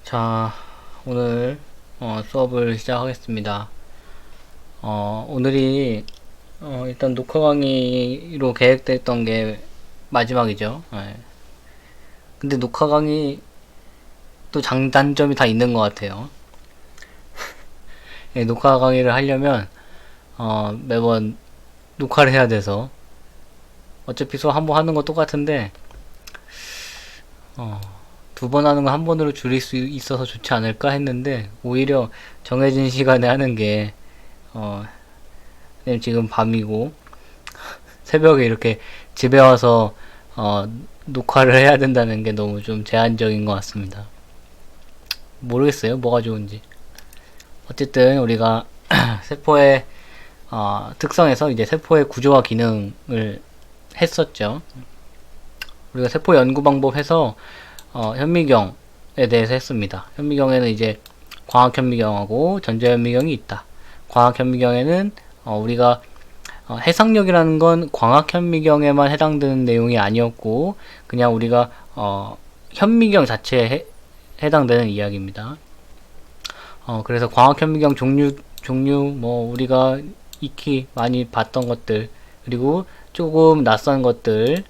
자, 오늘 수업을 시작하겠습니다. 오늘이 일단 녹화 강의로 계획됐던 게 마지막이죠. 예. 근데 녹화 강의 또 장단점이 다 있는 것 같아요. 예, 녹화 강의를 하려면 매번 녹화를 해야 돼서 어차피 수업 한 번 하는 거 똑같은데 두 번 하는 거 한 번으로 줄일 수 있어서 좋지 않을까 했는데 오히려 정해진 시간에 하는 게 어, 지금 밤이고 새벽에 이렇게 집에 와서 녹화를 해야 된다는 게 너무 좀 제한적인 것 같습니다. 모르겠어요, 뭐가 좋은지. 어쨌든 우리가 세포의 특성에서 이제 세포의 구조와 기능을 했었죠. 우리가 세포 연구 방법 해서 현미경에 대해서 했습니다. 현미경에는 이제 광학 현미경하고 전자 현미경이 있다. 광학 현미경에는 우리가 해상력이라는 건 광학 현미경에만 해당되는 내용이 아니었고 그냥 우리가 현미경 자체에 해당되는 이야기입니다. 그래서 광학 현미경 종류 뭐 우리가 익히 많이 봤던 것들 그리고 조금 낯선 것들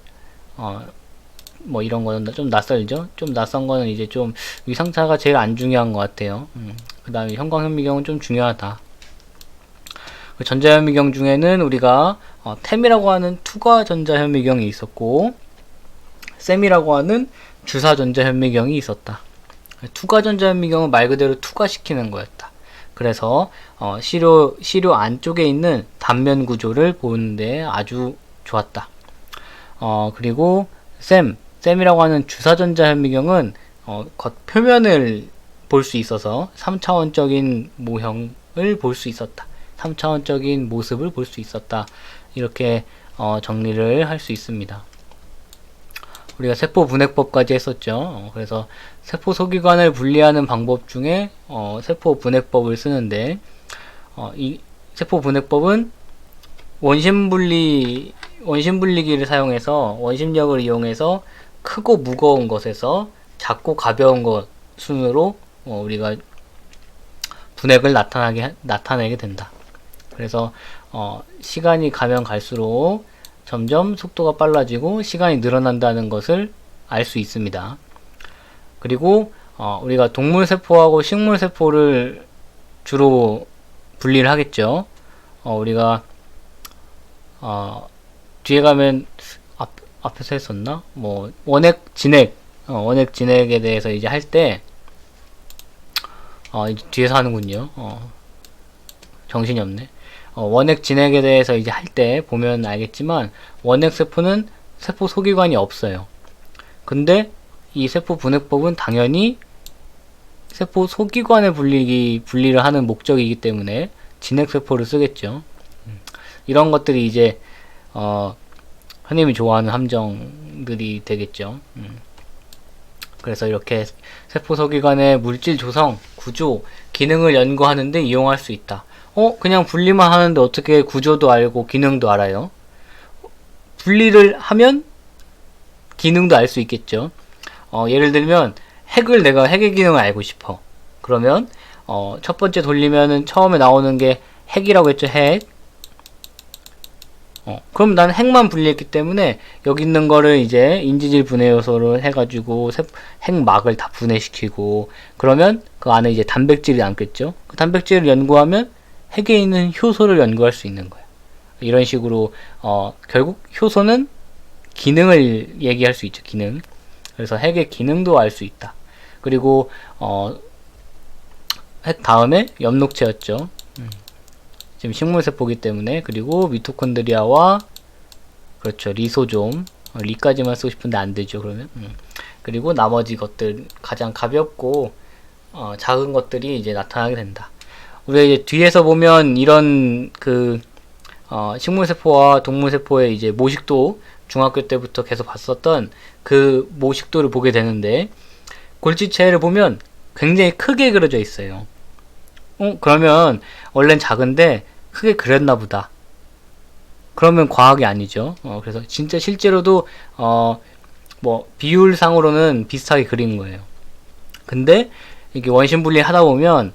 뭐 이런 거는 좀 낯설죠. 좀 낯선 거는 이제 좀 위상차가 제일 안 중요한 것 같아요. 그 다음에 형광현미경은 좀 중요하다. 전자현미경 중에는 우리가 템이라고 하는 투과 전자현미경이 있었고 셈이라고 하는 주사 전자현미경이 있었다. 투과 전자현미경은 말 그대로 투과시키는 거였다. 그래서 시료 안쪽에 있는 단면 구조를 보는데 아주 좋았다. 그리고 셈이라고 하는 주사 전자현미경은 겉 표면을 볼 수 있어서 3차원적인 모형을 볼 수 있었다. 3차원적인 모습을 볼 수 있었다. 이렇게 정리를 할 수 있습니다. 우리가 세포 분해법까지 했었죠. 그래서 세포 소기관을 분리하는 방법 중에 세포 분해법을 쓰는데 이 세포 분해법은 원심분리기를 사용해서 원심력을 이용해서 크고 무거운 것에서 작고 가벼운 것 순으로 우리가 분해를 나타내게 된다. 그래서 시간이 가면 갈수록 점점 속도가 빨라지고 시간이 늘어난다는 것을 알 수 있습니다. 그리고 우리가 동물세포하고 식물세포를 주로 분리를 하겠죠. 우리가 뒤에 가면 앞에서 했었나? 뭐 원액 진액에 대해서 이제 할 때 이제 뒤에서 하는군요. 정신이 없네. 원액 진액에 대해서 이제 할 때 보면 알겠지만 원액 세포는 세포 소기관이 없어요. 근데 이 세포 분해법은 당연히 세포 소기관의 분리를 하는 목적이기 때문에 진액 세포를 쓰겠죠. 이런 것들이 이제 선생님이 좋아하는 함정들이 되겠죠. 그래서 이렇게 세포 소기관의 물질 조성, 구조, 기능을 연구하는데 이용할 수 있다. 그냥 분리만 하는데 어떻게 구조도 알고 기능도 알아요? 분리를 하면 기능도 알 수 있겠죠. 예를 들면 내가 핵의 기능을 알고 싶어. 그러면 첫 번째 돌리면은 처음에 나오는 게 핵이라고 했죠. 핵. 그럼 나는 핵만 분리했기 때문에 여기 있는 거를 이제 인지질 분해 요소를 해가지고 핵막을 다 분해시키고 그러면 그 안에 이제 단백질이 남겠죠. 그 단백질을 연구하면 핵에 있는 효소를 연구할 수 있는 거예요. 이런 식으로 결국 효소는 기능을 얘기할 수 있죠. 기능. 그래서 핵의 기능도 알 수 있다. 그리고 핵 다음에 엽록체였죠. 지금 식물세포기 때문에. 그리고 미토콘드리아와 그렇죠. 리소좀. 리까지만 쓰고 싶은데 안 되죠. 그러면 그리고 나머지 것들 가장 가볍고 작은 것들이 이제 나타나게 된다. 우리가 이제 뒤에서 보면 이런 식물세포와 동물세포의 이제 모식도 중학교 때부터 계속 봤었던 그 모식도를 보게 되는데 골지체를 보면 굉장히 크게 그려져 있어요. 그러면 원래는 작은데 크게 그렸나 보다. 그러면 과학이 아니죠. 그래서 진짜 실제로도 뭐 비율상으로는 비슷하게 그린 거예요. 근데 이게 원심 분리 하다 보면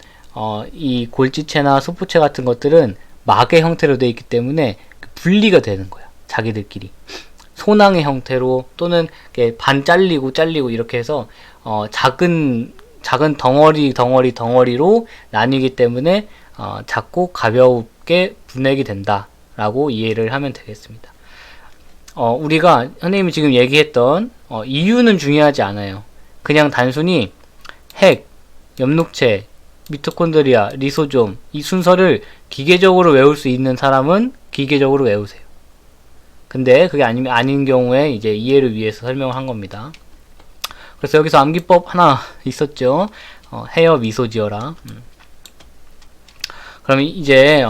이 골지체나 소포체 같은 것들은 막의 형태로 되어 있기 때문에 분리가 되는 거야. 자기들끼리. 소낭의 형태로 또는 반 잘리고 이렇게 해서 작은 덩어리로 나뉘기 때문에 작고 가볍게 분해가 된다라고 이해를 하면 되겠습니다. 우리가 선생님이 지금 얘기했던 이유는 중요하지 않아요. 그냥 단순히 핵, 엽록체, 미토콘드리아, 리소좀 이 순서를 기계적으로 외울 수 있는 사람은 기계적으로 외우세요. 근데 그게 아닌 경우에 이제 이해를 위해서 설명을 한 겁니다. 그래서 여기서 암기법 하나 있었죠. 헤어 미소지어라. 그럼 이제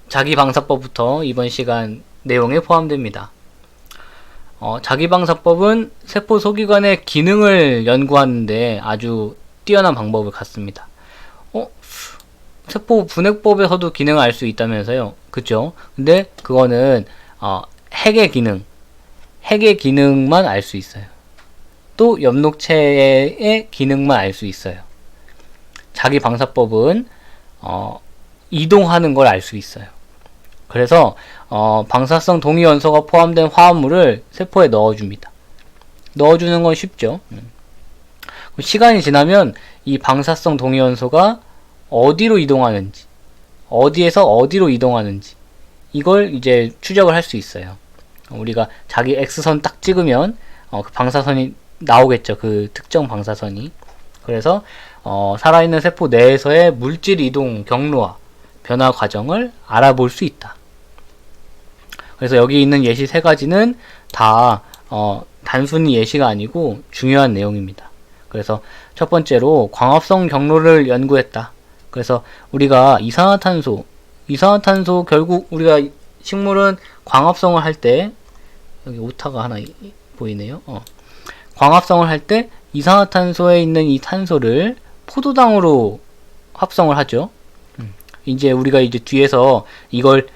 자기방사법부터 이번 시간 내용에 포함됩니다. 자기방사법은 세포 소기관의 기능을 연구하는데 아주 뛰어난 방법을 갖습니다. 세포 분해법에서도 기능을 알 수 있다면서요. 그쵸? 근데 그거는 핵의 기능만 알 수 있어요. 또 엽록체의 기능만 알 수 있어요. 자기방사법은 이동하는 걸 알 수 있어요. 그래서 방사성 동위원소가 포함된 화합물을 세포에 넣어줍니다. 넣어주는 건 쉽죠. 시간이 지나면 이 방사성 동위원소가 어디로 이동하는지, 어디에서 어디로 이동하는지 이걸 이제 추적을 할 수 있어요. 우리가 자기 X선 딱 찍으면 그 방사선이 나오겠죠. 그 특정 방사선이. 그래서 살아있는 세포 내에서의 물질 이동 경로와 변화 과정을 알아볼 수 있다. 그래서 여기 있는 예시 세 가지는 다 단순히 예시가 아니고 중요한 내용입니다. 그래서 첫 번째로 광합성 경로를 연구했다. 그래서 우리가 이산화탄소 결국 우리가 식물은 광합성을 할 때 여기 오타가 하나 보이네요. 광합성을 할 때 이산화탄소에 있는 이 탄소를 포도당으로 합성을 하죠. 이제 우리가 이제 뒤에서 이걸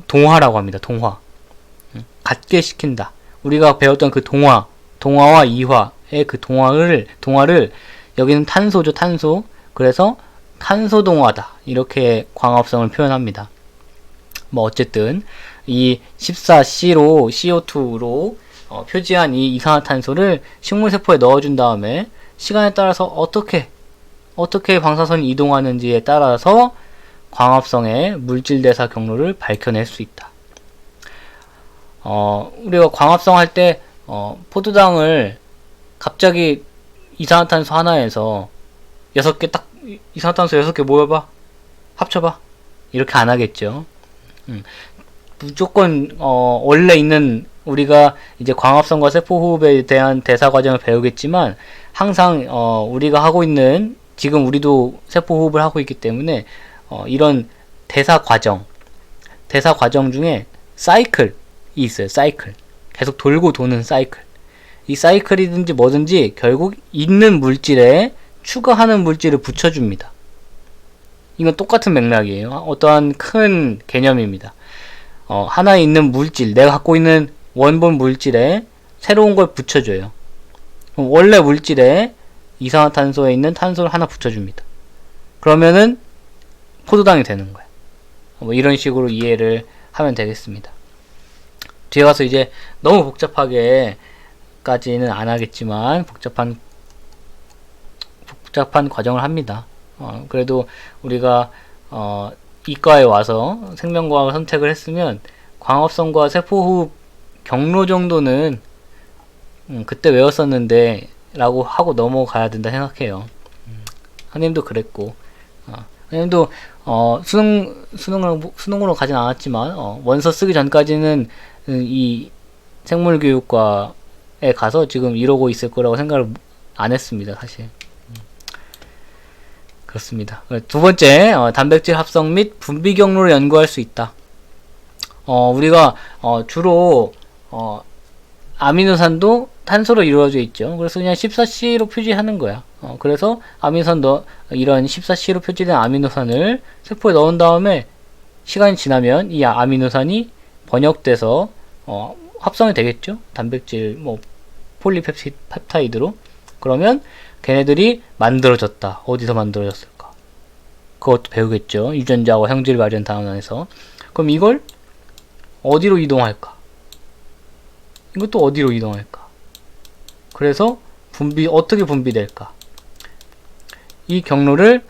동화라고 합니다. 동화. 같게 시킨다. 우리가 배웠던 그 동화와 이화의 그 동화를 여기는 탄소죠. 탄소. 그래서 탄소동화다. 이렇게 광합성을 표현합니다. 뭐 어쨌든 이 14C로 CO2로 표지한 이 이산화탄소를 식물세포에 넣어준 다음에 시간에 따라서 어떻게 방사선이 이동하는지에 따라서 광합성의 물질대사 경로를 밝혀낼 수 있다. 우리가 광합성 할 때 포도당을 갑자기 이산화탄소 하나에서 6개 딱 이산화탄소 6개 모여봐, 합쳐봐 이렇게 안 하겠죠. 무조건 원래 있는 우리가 이제 광합성과 세포호흡에 대한 대사 과정을 배우겠지만 항상 우리가 하고 있는 지금 우리도 세포호흡을 하고 있기 때문에 이런 대사 과정 중에 사이클이 있어요. 사이클. 계속 돌고 도는 사이클. 이 사이클이든지 뭐든지 결국 있는 물질에 추가하는 물질을 붙여줍니다. 이건 똑같은 맥락이에요. 어떠한 큰 개념입니다. 하나에 있는 물질, 내가 갖고 있는 원본 물질에 새로운 걸 붙여줘요. 원래 물질에 이산화탄소에 있는 탄소를 하나 붙여줍니다. 그러면은 포도당이 되는 거예요. 뭐 이런 식으로 이해를 하면 되겠습니다. 뒤에 가서 이제 너무 복잡하게까지는 안 하겠지만 복잡한 과정을 합니다. 그래도 우리가 이과에 와서 생명과학을 선택을 했으면 광합성과 세포호흡 경로 정도는 그때 외웠었는데 라고 하고 넘어가야 된다 생각해요. 선생님도 그랬고 선생님도 수능으로 가진 않았지만 원서 쓰기 전까지는 이 생물교육과에 가서 지금 이러고 있을 거라고 생각을 안 했습니다. 사실. 그렇습니다. 두 번째, 단백질 합성 및 분비 경로를 연구할 수 있다. 우리가 주로 아미노산도 탄소로 이루어져 있죠. 그래서 그냥 14C로 표시하는 거야. 그래서 이런 14C로 표시된 아미노산을 세포에 넣은 다음에 시간이 지나면 이 아미노산이 번역돼서 합성이 되겠죠. 단백질 폴리펩타이드로. 그러면 걔네들이 만들어졌다. 어디서 만들어졌을까? 그것도 배우겠죠. 유전자와 형질 발현 단원에서. 그럼 이걸 어디로 이동할까? 이것도 어디로 이동할까? 그래서 어떻게 분비될까? 이 경로를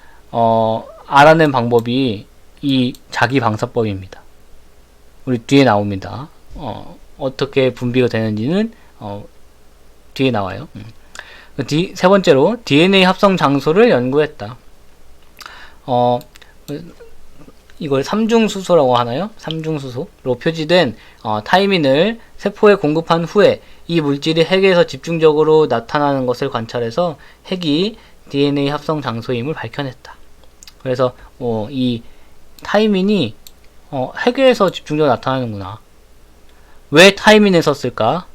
알아낸 방법이 이 자기방사법입니다. 우리 뒤에 나옵니다. 어떻게 분비가 되는지는 뒤에 나와요. 세 번째로 DNA 합성 장소를 연구했다. 이걸 삼중수소라고 하나요? 삼중수소로 표지된 타이민을 세포에 공급한 후에 이 물질이 핵에서 집중적으로 나타나는 것을 관찰해서 핵이 DNA 합성 장소임을 밝혀냈다. 그래서 이 타이민이 핵에서 집중적으로 나타나는구나. 왜 타이민을 썼을까?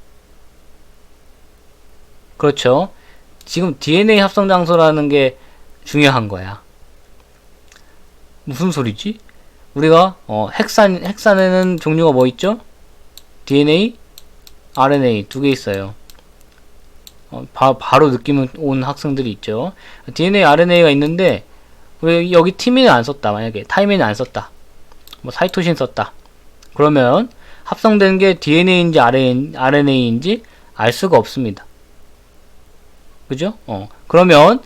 그렇죠. 지금 DNA 합성 장소라는 게 중요한 거야. 무슨 소리지? 우리가 핵산에는 종류가 뭐 있죠? DNA, RNA 두 개 있어요. 바로 느낌 온 학생들이 있죠. DNA, RNA가 있는데 왜 여기 티민을 안 썼다. 만약에 타이민을 안 썼다. 뭐 사이토신 썼다. 그러면 합성된 게 DNA인지 RNA인지 알 수가 없습니다. 그죠? 그러면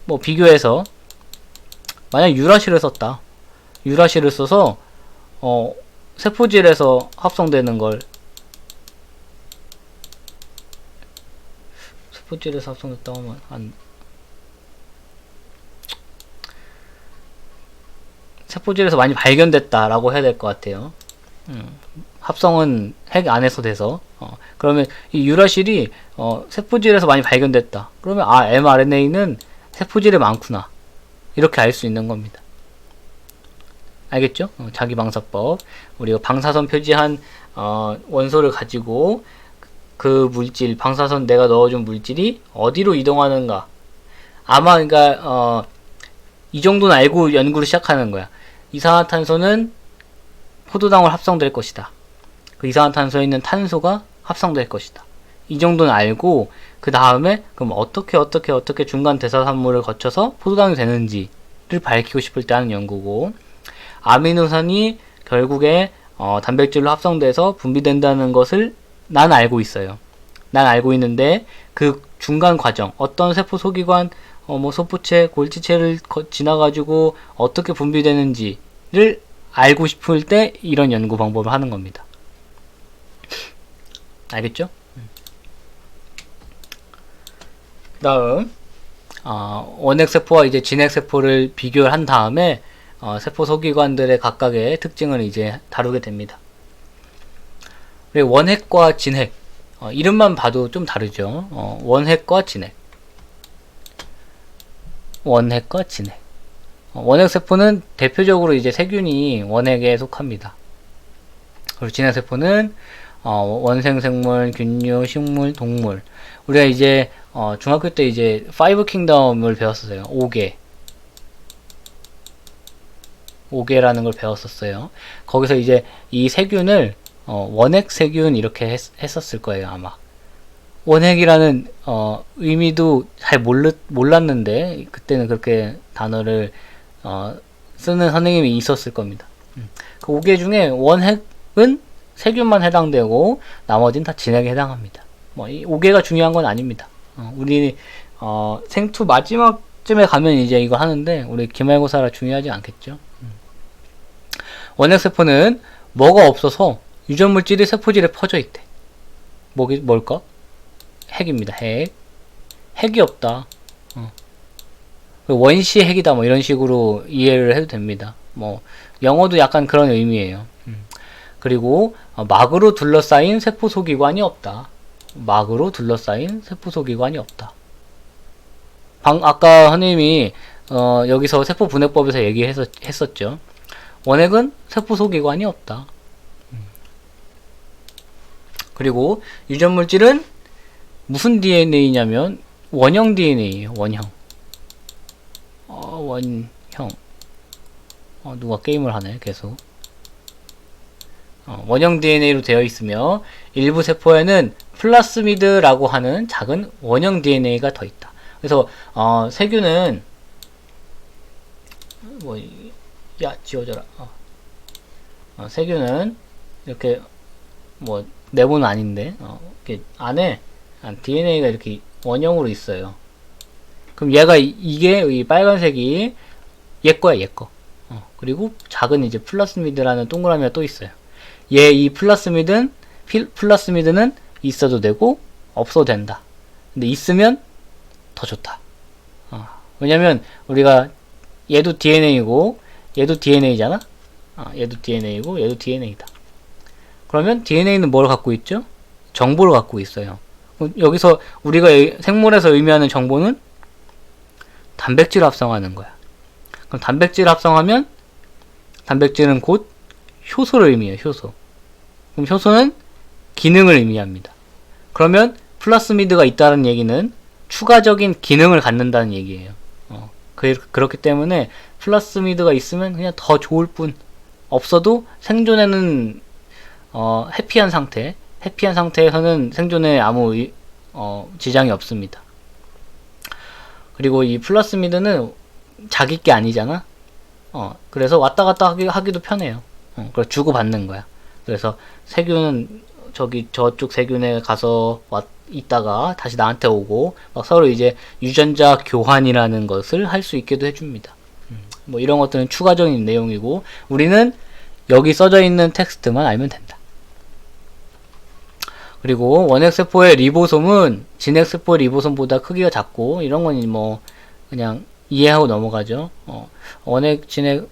뭐 비교해서 만약 유라실을 썼다. 유라실을 써서 세포질에서 합성되는 걸 세포질에서 합성됐다고 하면 세포질에서 많이 발견됐다라고 해야 될 것 같아요. 합성은 핵 안에서 돼서 그러면 이 유라실이 세포질에서 많이 발견됐다. 그러면 mRNA는 세포질에 많구나. 이렇게 알 수 있는 겁니다. 알겠죠? 자기방사법. 우리가 방사선 표지한 원소를 가지고 그 물질, 방사선 내가 넣어준 물질이 어디로 이동하는가. 아마 그러니까 이 정도는 알고 연구를 시작하는 거야. 이산화탄소는 포도당으로 합성될 것이다. 그 이산화탄소에 있는 탄소가 합성될 것이다. 이 정도는 알고 그 다음에 그럼 어떻게 중간 대사산물을 거쳐서 포도당이 되는지를 밝히고 싶을 때 하는 연구고, 아미노산이 결국에 단백질로 합성돼서 분비된다는 것을 난 알고 있어요. 난 알고 있는데 그 중간 과정, 어떤 세포 소기관, 뭐 소포체, 골지체를 지나가지고 어떻게 분비되는지를 알고 싶을 때 이런 연구 방법을 하는 겁니다. 알겠죠? 그 다음 원핵세포와 이제 진핵세포를 비교를 한 다음에 세포 소기관들의 각각의 특징을 이제 다루게 됩니다. 원핵과 진핵, 이름만 봐도 좀 다르죠. 원핵과 진핵. 원핵과 진핵. 원핵세포는 대표적으로 이제 세균이 원핵에 속합니다. 그리고 진핵세포는 원생생물, 균류, 식물, 동물. 우리가 이제 중학교 때 이제 5 킹덤을 배웠었어요. 5개라는 걸 배웠었어요. 거기서 이제 이 세균을 원핵 세균 이렇게 했었을 거예요, 아마. 원핵이라는 의미도 잘 몰랐는데 그때는 그렇게 단어를 쓰는 선생님이 있었을 겁니다. 그 5개 중에 원핵은 세균만 해당되고 나머지는 다 진핵에 해당합니다. 뭐 이 5개가 중요한 건 아닙니다. 우리 생투 마지막쯤에 가면 이제 이거 하는데 우리 기말고사라 중요하지 않겠죠. 원핵세포는 뭐가 없어서 유전물질이 세포질에 퍼져 있대. 뭘까? 핵입니다. 핵이 없다. 원시 핵이다. 뭐 이런 식으로 이해를 해도 됩니다. 뭐 영어도 약간 그런 의미예요. 그리고 막으로 둘러싸인 세포 소기관이 없다. 막으로 둘러싸인 세포 소기관이 없다. 아까 선생님이 여기서 세포 분해법에서 얘기했었죠. 원핵은 세포 소기관이 없다. 그리고 유전물질은 무슨 DNA냐면 원형 DNA예요. 원형. 누가 게임을 하네 계속. 원형 DNA로 되어 있으며 일부 세포에는 플라스미드라고 하는 작은 원형 DNA가 더 있다. 그래서 세균은 지워져라. 세균은 이렇게 네모는 아닌데 이렇게 안에 DNA가 이렇게 원형으로 있어요. 그럼 얘가 이게 이 빨간색이 얘 거야, 얘 거. 그리고 작은 이제 플라스미드라는 동그라미가 또 있어요. 이 플라스미드는 있어도 되고 없어도 된다. 근데 있으면 더 좋다. 왜냐면 우리가 얘도 DNA고 얘도 DNA잖아. 얘도 DNA고 얘도 DNA다. 그러면 DNA는 뭘 갖고 있죠? 정보를 갖고 있어요. 여기서 우리가 생물에서 의미하는 정보는 단백질 합성하는 거야. 그럼 단백질 합성하면 단백질은 곧 효소를 의미해요. 효소. 그럼 효소는 기능을 의미합니다. 그러면 플라스미드가 있다는 얘기는 추가적인 기능을 갖는다는 얘기예요. 그렇기 때문에 플라스미드가 있으면 그냥 더 좋을 뿐, 없어도 생존에는 해피한 상태에서는 생존에 아무 지장이 없습니다. 그리고 이 플라스미드는 자기 게 아니잖아. 그래서 왔다 갔다 하기도 편해요. 그래서 주고받는 거야. 그래서 세균은 저쪽 세균에 가서 있다가 다시 나한테 오고 막 서로 이제 유전자 교환이라는 것을 할 수 있게도 해줍니다. 뭐 이런 것들은 추가적인 내용이고 우리는 여기 써져 있는 텍스트만 알면 된다. 그리고 원핵세포의 리보솜은 진핵세포의 리보솜보다 크기가 작고 이런 건 뭐 그냥 이해하고 넘어가죠. 원핵, 진핵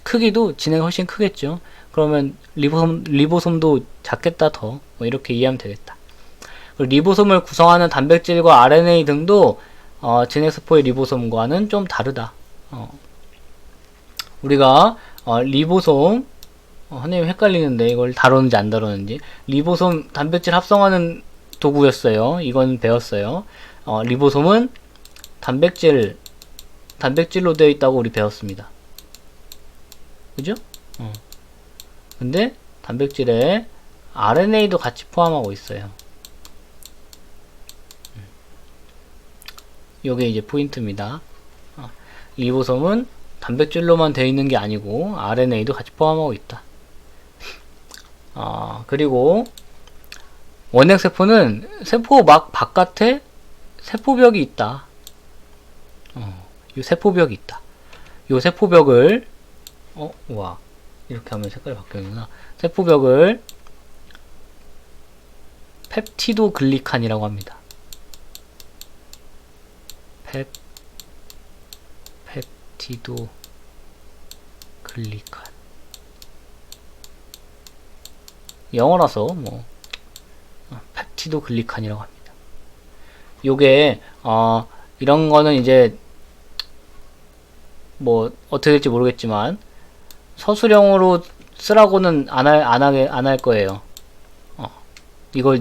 크기도 진핵이 훨씬 크겠죠. 그러면 리보솜도 작겠다 더. 뭐 이렇게 이해하면 되겠다. 리보솜을 구성하는 단백질과 RNA 등도 진핵세포의 리보솜과는 좀 다르다. 우리가 리보솜 선생님 헷갈리는데 이걸 다루는지 안 다루는지. 리보솜 단백질 합성하는 도구였어요. 이건 배웠어요. 리보솜은 단백질로 되어 있다고 우리 배웠습니다. 그죠? 근데 단백질에 RNA도 같이 포함하고 있어요. 요게 이제 포인트입니다. 리보솜은 단백질로만 되어 있는 게 아니고 RNA도 같이 포함하고 있다. 그리고 원핵세포는 세포 막 바깥에 세포벽이 있다. 요 세포벽이 있다. 요 세포벽을 와 이렇게 하면 색깔이 바뀌는구나. 세포벽을 펩티도글리칸이라고 합니다. 펩티도글리칸. 영어라서 뭐 펩티도글리칸이라고 합니다. 요게 이런 거는 이제 뭐 어떻게 될지 모르겠지만 서술형으로 쓰라고는 안 할 거예요.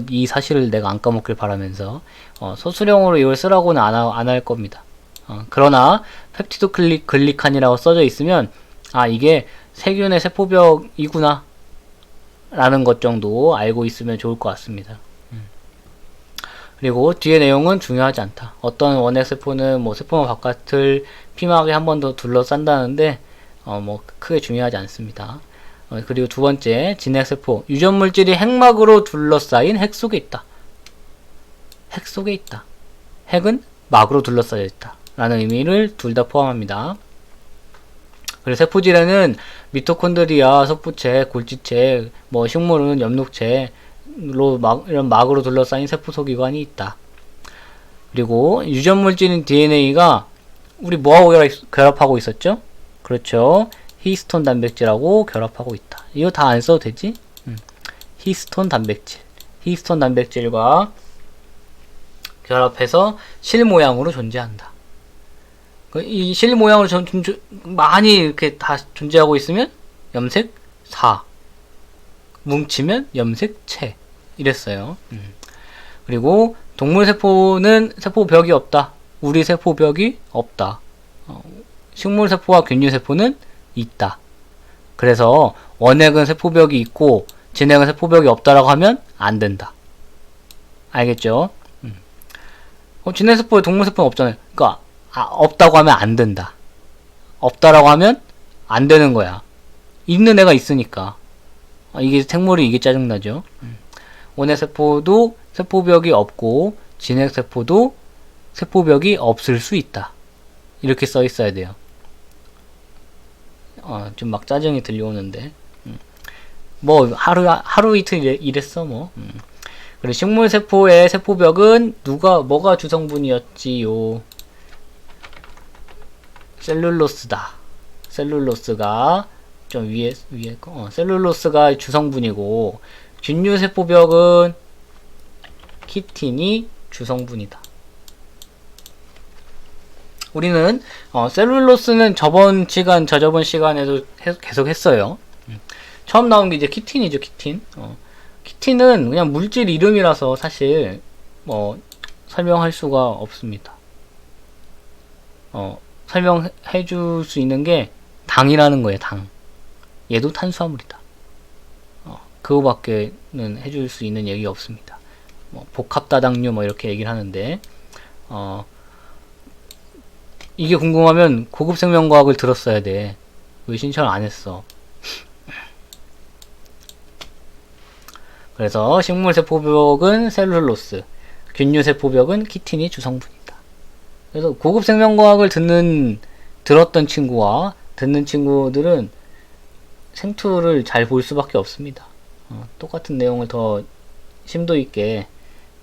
이 사실을 내가 안 까먹길 바라면서 서술형으로 이걸 쓰라고는 안 할 겁니다. 그러나 펩티도글리칸이라고 써져 있으면 이게 세균의 세포벽이구나 라는 것 정도 알고 있으면 좋을 것 같습니다. 그리고 뒤에 내용은 중요하지 않다. 어떤 원핵세포는 뭐 세포막 바깥을 피막에 한 번 더 둘러싼다는데 뭐 크게 중요하지 않습니다. 그리고 두 번째, 진핵세포. 유전물질이 핵막으로 둘러싸인 핵 속에 있다. 핵 속에 있다. 핵은 막으로 둘러싸여 있다. 라는 의미를 둘 다 포함합니다. 그리고 세포질에는 미토콘드리아, 석부체, 골지체, 뭐 식물은 엽록체로 이런 막으로 둘러싸인 세포소기관이 있다. 그리고 유전물질인 DNA가 우리 뭐하고 결합하고 있었죠? 그렇죠. 히스톤 단백질하고 결합하고 있다. 이거 다 안 써도 되지? 히스톤 단백질. 히스톤 단백질과 결합해서 실 모양으로 존재한다. 이 실 모양으로 많이 이렇게 다 존재하고 있으면 염색 4. 뭉치면 염색 채. 이랬어요. 그리고 동물 세포는 세포벽이 없다. 우리 세포벽이 없다. 식물 세포와 균류 세포는 있다. 그래서 원핵은 세포벽이 있고 진핵은 세포벽이 없다라고 하면 안 된다. 알겠죠? 진해세포에 동물세포는 없잖아요. 그러니까 없다고 하면 안 된다. 없다라고 하면 안 되는 거야. 있는 애가 있으니까. 이게 생물이 이게 짜증나죠. 원해세포도 세포벽이 없고 진핵세포도 세포벽이 없을 수 있다. 이렇게 써 있어야 돼요. 좀 막 짜증이 들려오는데. 뭐 하루 이틀 이랬어 뭐. 그리고 식물세포의 세포벽은 뭐가 주성분이었지요? 셀룰로스다. 셀룰로스가 좀 위에 거. 셀룰로스가 주성분이고 균류세포벽은 키틴이 주성분이다. 우리는 셀룰로스는 저저번 시간에도 계속 했어요. 처음 나온 게 이제 키틴이죠, 키틴. 키틴은 그냥 물질 이름이라서 사실 설명할 수가 없습니다. 설명해 줄 수 있는 게 당이라는 거예요, 당. 얘도 탄수화물이다. 그거밖에는 해줄 수 있는 얘기가 없습니다. 복합다당류 이렇게 얘기를 하는데 이게 궁금하면 고급 생명과학을 들었어야 돼. 왜 신청을 안 했어? 그래서 식물세포벽은 셀룰로스, 균류세포벽은 키틴이 주성분이다. 그래서 고급 생명과학을 들었던 친구와 듣는 친구들은 생투를 잘 볼 수밖에 없습니다. 똑같은 내용을 더 심도 있게,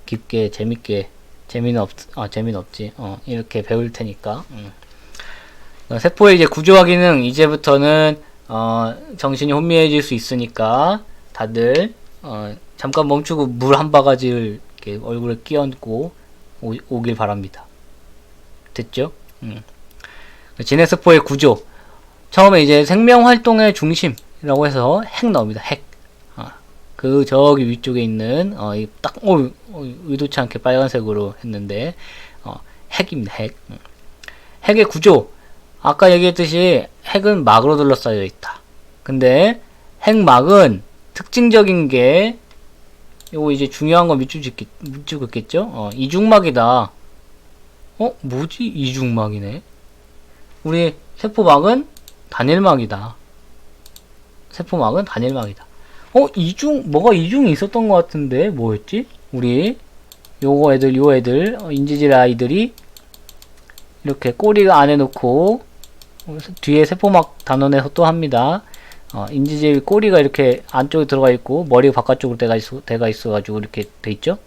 깊게, 재밌게, 재미는 없지. 이렇게 배울 테니까. 세포의 이제 구조화 기능, 이제부터는, 정신이 혼미해질 수 있으니까, 다들, 잠깐 멈추고 물 한 바가지를 이렇게 얼굴에 끼얹고 오길 바랍니다. 됐죠? 진해세포의 구조. 처음에 이제 생명활동의 중심이라고 해서 핵 나옵니다. 핵. 저기 위쪽에 있는, 의도치 않게 빨간색으로 했는데, 핵입니다, 핵. 핵의 구조. 아까 얘기했듯이 핵은 막으로 둘러싸여 있다. 근데 핵막은 특징적인 게, 요거 이제 중요한 거 밑줄 긋겠죠? 이중막이다. 뭐지? 이중막이네. 우리 세포막은 단일막이다. 세포막은 단일막이다. 뭐가 이중이 있었던 것 같은데, 뭐였지? 우리, 요 애들, 인지질 아이들이, 이렇게 꼬리가 안에 놓고, 뒤에 세포막 단원에서 또 합니다. 인지질 꼬리가 이렇게 안쪽에 들어가 있고, 머리가 바깥쪽으로 돼가 있어가지고 이렇게 돼 있죠?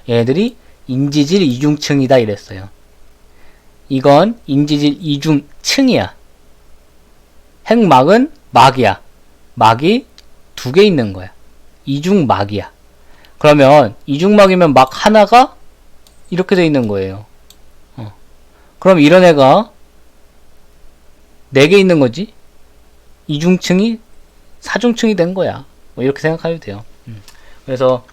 얘들이 인지질 이중층이다 이랬어요. 이건 인지질 이중층이야. 핵막은 막이야. 막이 두 개 있는 거야. 이중막이야. 그러면 이중막이면 막 하나가 이렇게 돼 있는 거예요. 그럼 이런 애가 4개 있는 거지? 이중층이 사중층이 된 거야. 이렇게 생각하면 돼요. 그래서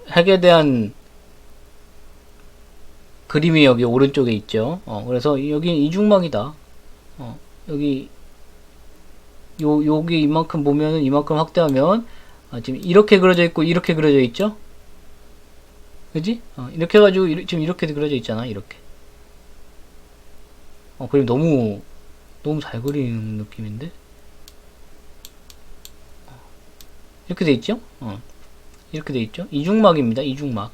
핵에 대한 그림이 여기 오른쪽에 있죠. 그래서 여기 이중막이다. 여기 여기 이만큼 보면은 이만큼 확대하면 지금 이렇게 그려져 있고 이렇게 그려져 있죠? 그지? 이렇게 해가지고 지금 이렇게 그려져 있잖아. 이렇게. 그림 너무 잘 그리는 느낌인데? 이렇게 돼 있죠? 이렇게 돼 있죠? 이중막입니다. 이중막.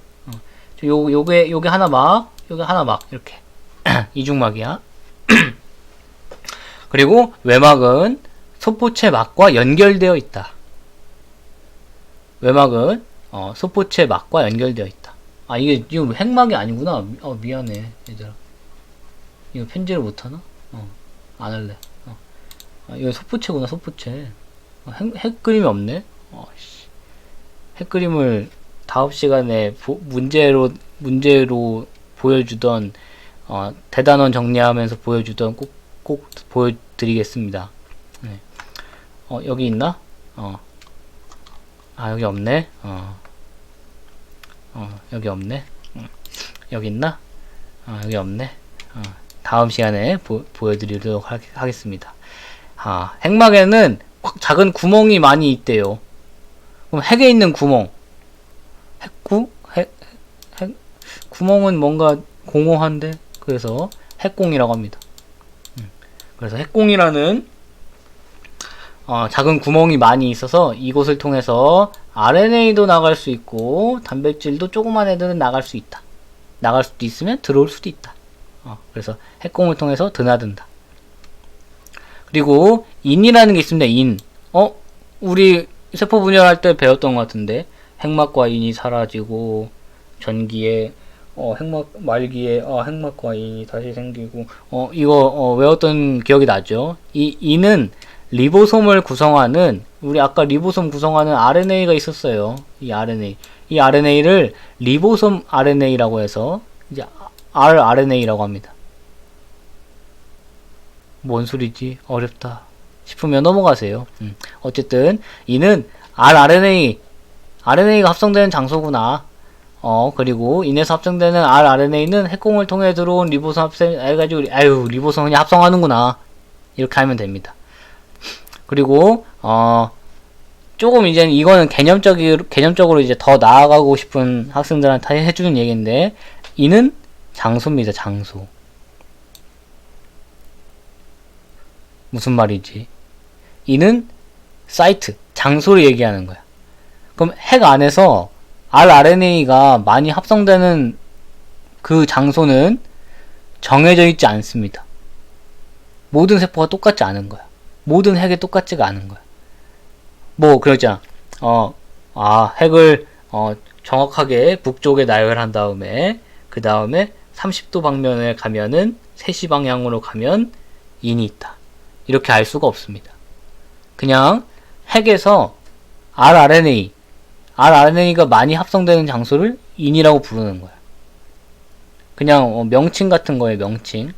요게 하나 막, 요게 하나 막, 이렇게. 이중막이야. 그리고 외막은 소포체 막과 연결되어 있다. 외막은 소포체 막과 연결되어 있다. 이거 핵막이 아니구나. 미안해, 얘들아. 이거 편지를 못하나? 안 할래. 이거 소포체구나, 소포체. 핵 그림이 없네? 핵 그림을 다음 시간에 문제로 보여주던, 대단원 정리하면서 보여주던 꼭 보여드리겠습니다. 네. 여기 있나? 여기 없네. 여기 없네. 여기 있나? 여기 없네. 다음 시간에 보여드리도록 하겠습니다. 핵막에는 작은 구멍이 많이 있대요. 그럼 핵에 있는 구멍. 구? 구멍은 뭔가 공허한데, 그래서 핵공이라고 합니다. 그래서 핵공이라는 작은 구멍이 많이 있어서 이곳을 통해서 RNA도 나갈 수 있고 단백질도 조그만 애들은 나갈 수 있다. 나갈 수도 있으면 들어올 수도 있다. 그래서 핵공을 통해서 드나든다. 그리고 인이라는 게 있습니다. 인. 우리 세포 분열할 때 배웠던 것 같은데 핵막과 인이 사라지고 전기에 말기에 핵막과 인이 다시 생기고 이거 외웠던 기억이 나죠. 이 인은 리보솜을 구성하는, 우리 아까 리보솜 구성하는 RNA가 있었어요. 이 RNA를 리보솜 RNA라고 해서 이제 rRNA라고 합니다. 뭔 소리지? 어렵다 싶으면 넘어가세요. 어쨌든 이는 RNA가 합성되는 장소구나. 그리고 인에서 합성되는 rRNA는 핵공을 통해 들어온 리보솜 해가지고 리보솜 그냥 합성하는구나. 이렇게 하면 됩니다. 그리고 조금 이제 이거는 개념적으로 이제 더 나아가고 싶은 학생들한테 해주는 얘기인데, 이는 장소입니다. 장소. 무슨 말이지? 이는 사이트, 장소를 얘기하는 거야. 그럼 핵 안에서 rRNA가 많이 합성되는 그 장소는 정해져 있지 않습니다. 모든 세포가 똑같지 않은 거야. 모든 핵이 똑같지가 않은 거야. 그러잖아. 핵을 정확하게 북쪽에 나열한 다음에 그 다음에 30도 방면에 가면은 3시 방향으로 가면 인이 있다. 이렇게 알 수가 없습니다. 그냥 핵에서 rRNA가 많이 합성되는 장소를 인이라고 부르는 거야. 그냥 명칭 같은 거예요. 명칭.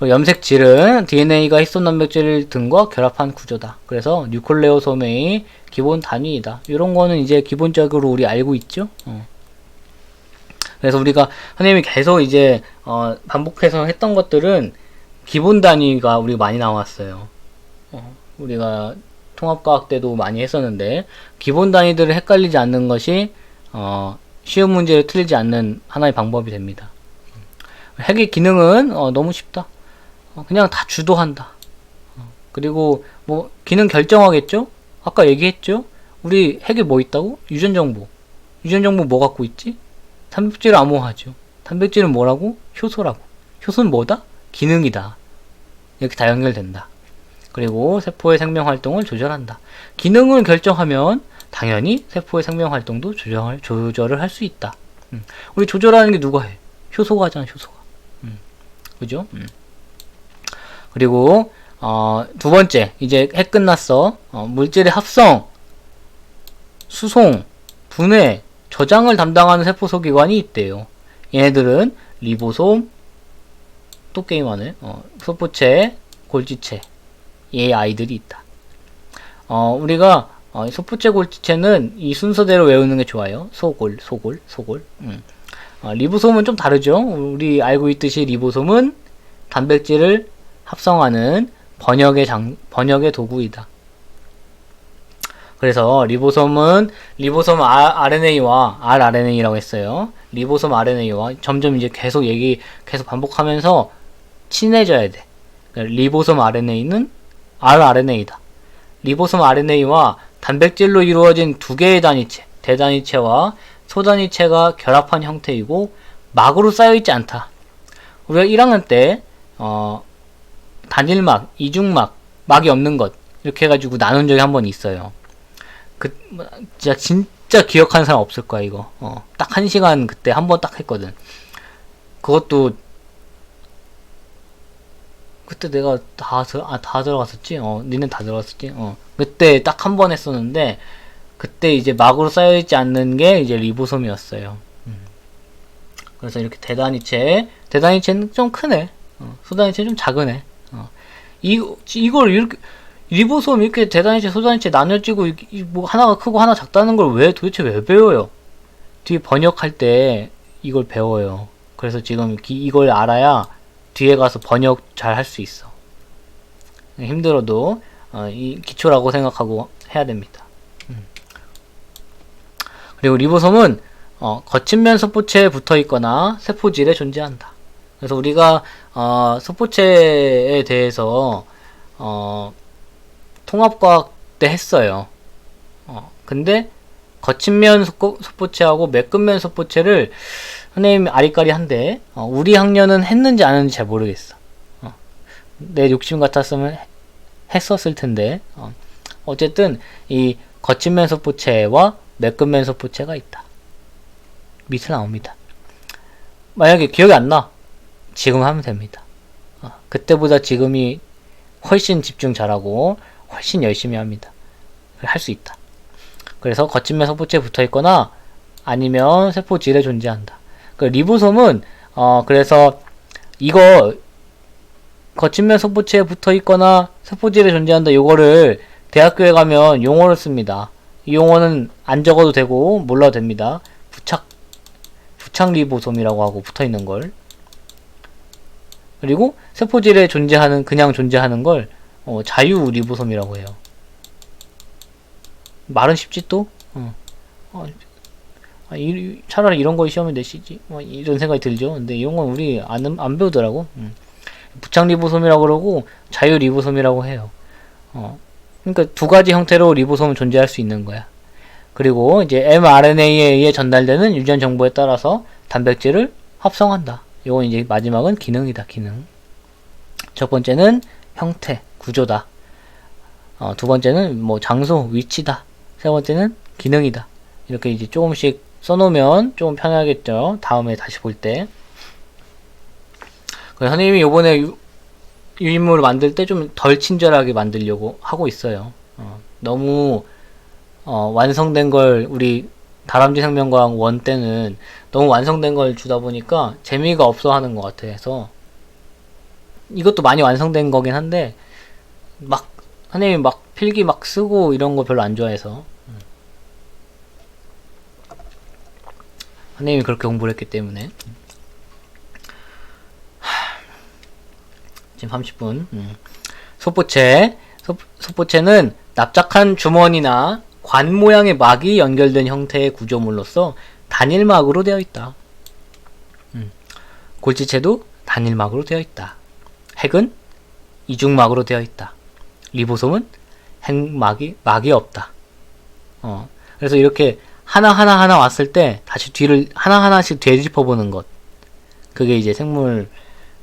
염색질은 DNA가 히스톤 단백질 등과 결합한 구조다. 그래서 뉴클레오솜의 기본 단위이다. 이런 거는 이제 기본적으로 우리 알고 있죠. 그래서 우리가 선생님이 계속 이제 반복해서 했던 것들은 기본 단위가 우리 많이 나왔어요. 우리가 통합과학 때도 많이 했었는데 기본 단위들을 헷갈리지 않는 것이 쉬운 문제를 틀리지 않는 하나의 방법이 됩니다. 핵의 기능은 너무 쉽다. 그냥 다 주도한다. 그리고 기능 결정하겠죠? 아까 얘기했죠? 우리 핵에 뭐 있다고? 유전정보. 유전정보 뭐 갖고 있지? 단백질을 암호화하죠. 단백질은 뭐라고? 효소라고. 효소는 뭐다? 기능이다. 이렇게 다 연결된다. 그리고 세포의 생명활동을 조절한다. 기능을 결정하면 당연히 세포의 생명활동도 조절을 할 수 있다. 우리 조절하는 게 누가 해? 효소가 하잖아, 효소가. 그죠? 그리고 두 번째, 이제 핵 끝났어. 물질의 합성, 수송, 분해, 저장을 담당하는 세포 소기관이 있대요. 얘네들은 리보솜, 또 게임하네. 소포체, 골지체, 얘 아이들이 있다. 우리가 소포체, 골지체는 이 순서대로 외우는 게 좋아요. 소골. 리보솜은 좀 다르죠. 우리 알고 있듯이 리보솜은 단백질을 합성하는 번역의 도구이다. 그래서 리보솜 RNA와 rRNA라고 했어요. 리보솜 RNA와 점점 이제 계속 반복하면서 친해져야 돼. 리보솜 RNA는 rRNA다. 리보솜 RNA와 단백질로 이루어진 두 개의 단위체, 대단위체와 소단위체가 결합한 형태이고 막으로 쌓여있지 않다. 우리가 1학년 때 단일막, 이중막, 막이 없는 것 이렇게 해가지고 나눈 적이 한 번 있어요. 진짜 기억하는 사람 없을 거야 이거. 딱 1시간 그때 한 번 딱 했거든. 그것도 그때 내가 다 들어갔었지? 니는 다 들어갔었지? 그때 딱 한 번 했었는데 그때 이제 막으로 쌓여있지 않는 게 이제 리보솜이었어요. 그래서 이렇게 대단위체는 좀 크네. 소단위체는 좀 작으네. 이걸 이렇게 리보솜 이렇게 대단위체, 소단위체 나눠지고 뭐 하나가 크고 하나 작다는 걸 도대체 왜 배워요? 뒤에 번역할 때 이걸 배워요. 그래서 지금 이걸 알아야 뒤에 가서 번역 잘 할 수 있어. 힘들어도 이 기초라고 생각하고 해야 됩니다. 그리고 리보솜은 거친면 세포체에 붙어 있거나 세포질에 존재한다. 그래서 우리가 세포체에 대해서 통합과학 때 했어요. 근데 거친면 세포체하고 매끈면 세포체를 선생님이 아리까리한데 우리 학년은 했는지 안 했는지 잘 모르겠어. 내 욕심 같았으면 했었을 텐데 어쨌든 이 거친면 세포체와 매끈면 세포체가 있다. 밑에 나옵니다. 만약에 기억이 안 나, 지금 하면 됩니다. 그때보다 지금이 훨씬 집중 잘하고 훨씬 열심히 합니다. 할 수 있다. 그래서 거친면 세포체에 붙어 있거나 아니면 세포질에 존재한다. 그 리보솜은 그래서 이거 거친면 세포체에 붙어 있거나 세포질에 존재한다. 요거를 대학교에 가면 용어를 씁니다. 이 용어는 안 적어도 되고 몰라도 됩니다. 부착 리보솜이라고 하고 붙어 있는 걸. 그리고 세포질에 존재하는 그냥 존재하는 걸 자유 리보솜이라고 해요. 말은 쉽지 또? 차라리 이런 거 시험에 내시지. 이런 생각이 들죠. 근데 이런 건 우리 안 배우더라고. 부착 리보솜이라고 그러고 자유 리보솜이라고 해요. 그러니까 두 가지 형태로 리보솜은 존재할 수 있는 거야. 그리고 이제 mRNA에 의해 전달되는 유전 정보에 따라서 단백질을 합성한다. 요건 이제 마지막은 기능이다. 기능. 첫 번째는 형태, 구조다. 두 번째는 뭐 장소, 위치다. 세 번째는 기능이다. 이렇게 이제 조금씩 써놓으면 조금 편하겠죠. 다음에 다시 볼 때. 선생님이 요번에 유인물을 만들 때 좀 덜 친절하게 만들려고 하고 있어요. 너무 완성된 걸 우리 다람쥐 생명과학 1 때는 너무 완성된 걸 주다 보니까 재미가 없어 하는 것 같아서 이것도 많이 완성된 거긴 한데 선생님이 막 필기 막 쓰고 이런 거 별로 안 좋아해서 선생님이 그렇게 공부를 했기 때문에 지금 30분. 소포체는 납작한 주머니나 관 모양의 막이 연결된 형태의 구조물로서 단일막으로 되어 있다. 골지체도 단일막으로 되어 있다. 핵은 이중막으로 되어 있다. 리보솜은 막이 없다. 그래서 이렇게 하나 왔을 때 다시 뒤를 하나하나씩 되짚어 보는 것. 그게 이제 생물